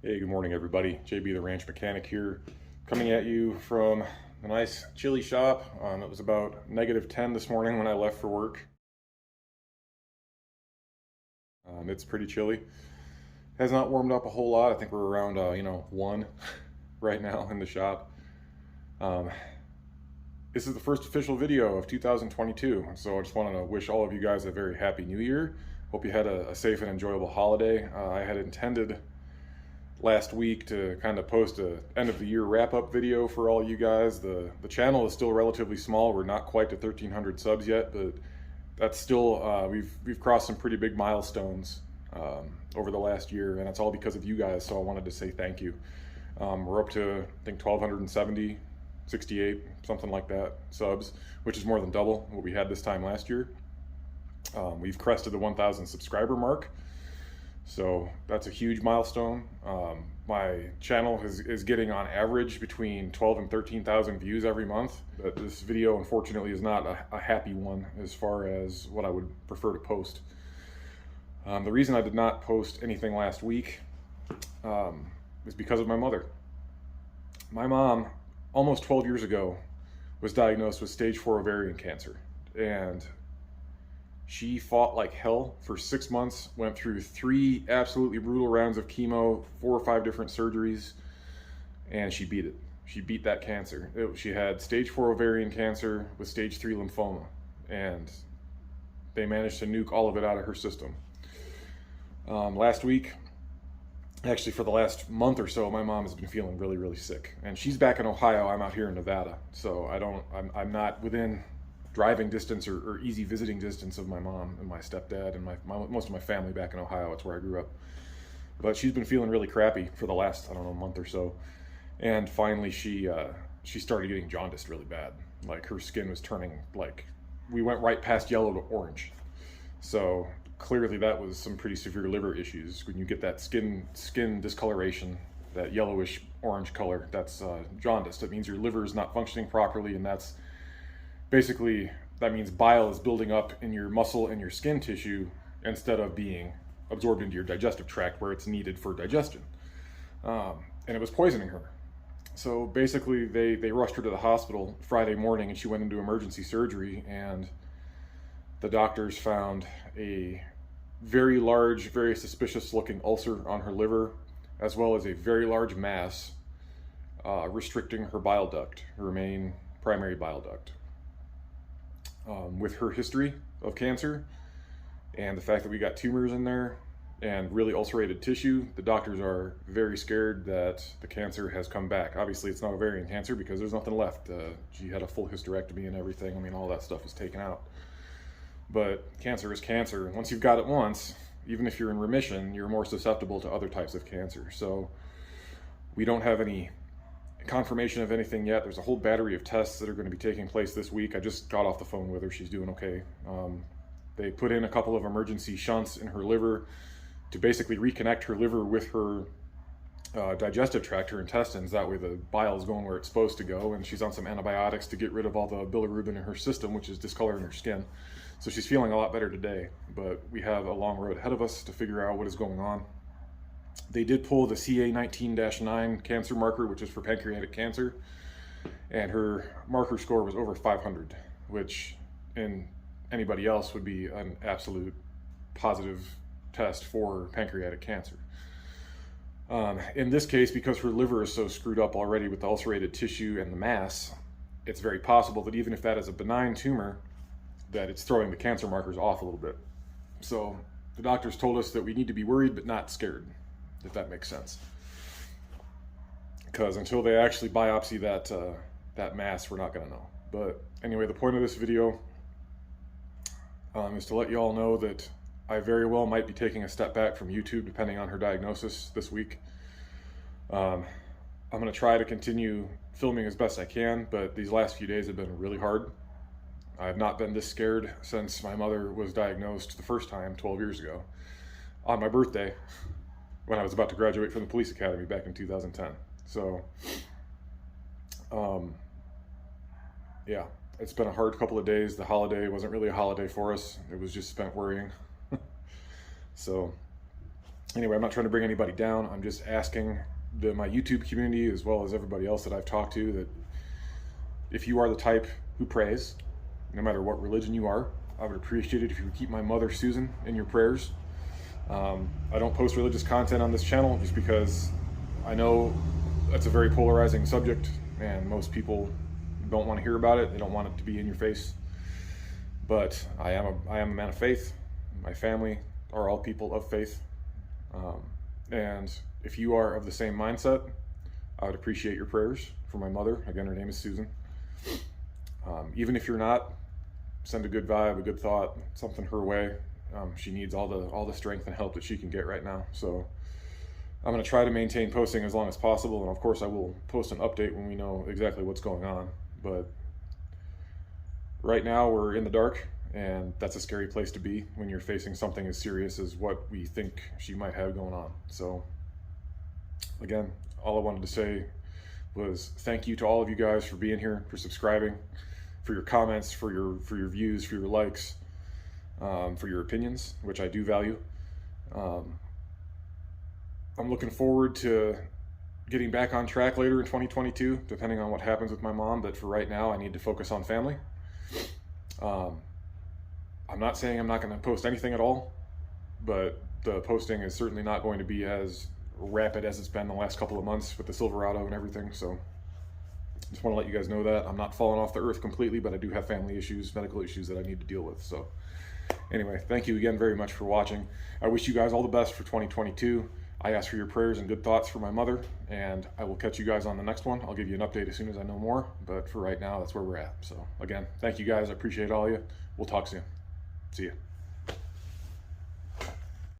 Hey, good morning, everybody. JB the Ranch Mechanic here, coming at you from a nice chilly shop. It was about -10 this morning when I left for work. It's pretty chilly. Has not warmed up a whole lot. I think we're around, 1 right now in the shop. Um, this is the first official video of 2022, so I just wanted to wish all of you guys a very happy new year. Hope you had a safe and enjoyable holiday. I had intended last week to kind of post a end of the year wrap up video for all you guys. The channel is still relatively small. We're not quite to 1,300 subs yet, but that's still we've crossed some pretty big milestones over the last year, and it's all because of you guys. So I wanted to say thank you. We're up to I think 1,270, 68, something like that subs, which is more than double what we had this time last year. We've crested the 1,000 subscriber mark. So that's a huge milestone. My channel is getting on average between 12 and 13,000 views every month. But this video, unfortunately, is not a happy one as far as what I would prefer to post. The reason I did not post anything last week is because of my mother. My mom, almost 12 years ago, was diagnosed with stage 4 ovarian cancer. And she fought like hell for 6 months, went through 3 absolutely brutal rounds of chemo, 4 or 5 different surgeries, and she beat it. She beat that cancer. She had stage 4 ovarian cancer with stage 3 lymphoma, and they managed to nuke all of it out of her system. Last week, actually for the last month or so, my mom has been feeling really, really sick. And she's back in Ohio, I'm out here in Nevada. So I'm not within driving distance or easy visiting distance of my mom and my stepdad and most of my family back in Ohio. It's where I grew up. But she's been feeling really crappy for the last, I don't know, month or so. And finally she started getting jaundiced really bad. Like her skin was turning, like, we went right past yellow to orange. So clearly that was some pretty severe liver issues. When you get that skin discoloration, that yellowish orange color, that's jaundice. That means your liver is not functioning properly, and that's basically, that means bile is building up in your muscle and your skin tissue instead of being absorbed into your digestive tract where it's needed for digestion. And it was poisoning her. So basically they rushed her to the hospital Friday morning, and she went into emergency surgery, and the doctors found a very large, very suspicious looking ulcer on her liver, as well as a very large mass restricting her bile duct, her main primary bile duct. With her history of cancer and the fact that we got tumors in there and really ulcerated tissue, the doctors are very scared that the cancer has come back. Obviously, it's not ovarian cancer because there's nothing left. She had a full hysterectomy and everything. I mean, all that stuff is taken out. But cancer is cancer. And once you've got it once, even if you're in remission, you're more susceptible to other types of cancer. So we don't have any confirmation of anything yet. There's a whole battery of tests that are going to be taking place this week. I just got off the phone with her. She's doing okay. They put in a couple of emergency shunts in her liver to basically reconnect her liver with her digestive tract, her intestines. That way the bile is going where it's supposed to go, and she's on some antibiotics to get rid of all the bilirubin in her system, which is discoloring her skin. So she's feeling a lot better today, but we have a long road ahead of us to figure out what is going on. They did pull the CA19-9 cancer marker, which is for pancreatic cancer, and her marker score was over 500, which in anybody else would be an absolute positive test for pancreatic cancer. In this case, because her liver is so screwed up already with the ulcerated tissue and the mass, it's very possible that even if that is a benign tumor, that it's throwing the cancer markers off a little bit. So the doctors told us that we need to be worried but not scared, if that makes sense. Because until they actually biopsy that mass, we're not going to know. But anyway, the point of this video is to let you all know that I very well might be taking a step back from YouTube depending on her diagnosis this week. I'm going to try to continue filming as best I can, but these last few days have been really hard. I've not been this scared since my mother was diagnosed the first time 12 years ago on my birthday, when I was about to graduate from the police academy back in 2010. So, yeah, it's been a hard couple of days. The holiday wasn't really a holiday for us. It was just spent worrying. So Anyway, I'm not trying to bring anybody down. I'm just asking my YouTube community, as well as everybody else that I've talked to, that if you are the type who prays, no matter what religion you are, I would appreciate it if you would keep my mother, Susan, in your prayers. I don't post religious content on this channel just because I know that's a very polarizing subject and most people don't want to hear about it. They don't want it to be in your face. But I am a man of faith. My family are all people of faith. And if you are of the same mindset, I would appreciate your prayers for my mother. Again, her name is Susan. Even if you're not, send a good vibe, a good thought, something her way. She needs all the strength and help that she can get right now. So I'm going to try to maintain posting as long as possible, and of course I will post an update when we know exactly what's going on. But right now we're in the dark, and that's a scary place to be when you're facing something as serious as what we think she might have going on. So again, all I wanted to say was thank you to all of you guys for being here, for subscribing, for your comments, for your views, for your likes, for your opinions, which I do value. I'm looking forward to getting back on track later in 2022, depending on what happens with my mom, but for right now I need to focus on family. I'm not saying I'm not going to post anything at all, but the posting is certainly not going to be as rapid as it's been the last couple of months with the Silverado and everything. So just want to let you guys know that I'm not falling off the earth completely, but I do have family issues, medical issues that I need to deal with. So anyway, thank you again very much for watching. I wish you guys all the best for 2022. I ask for your prayers and good thoughts for my mother, and I will catch you guys on the next one. I'll give you an update as soon as I know more, but for right now, that's where we're at. So again, thank you guys. I appreciate all of you. We'll talk soon. See ya.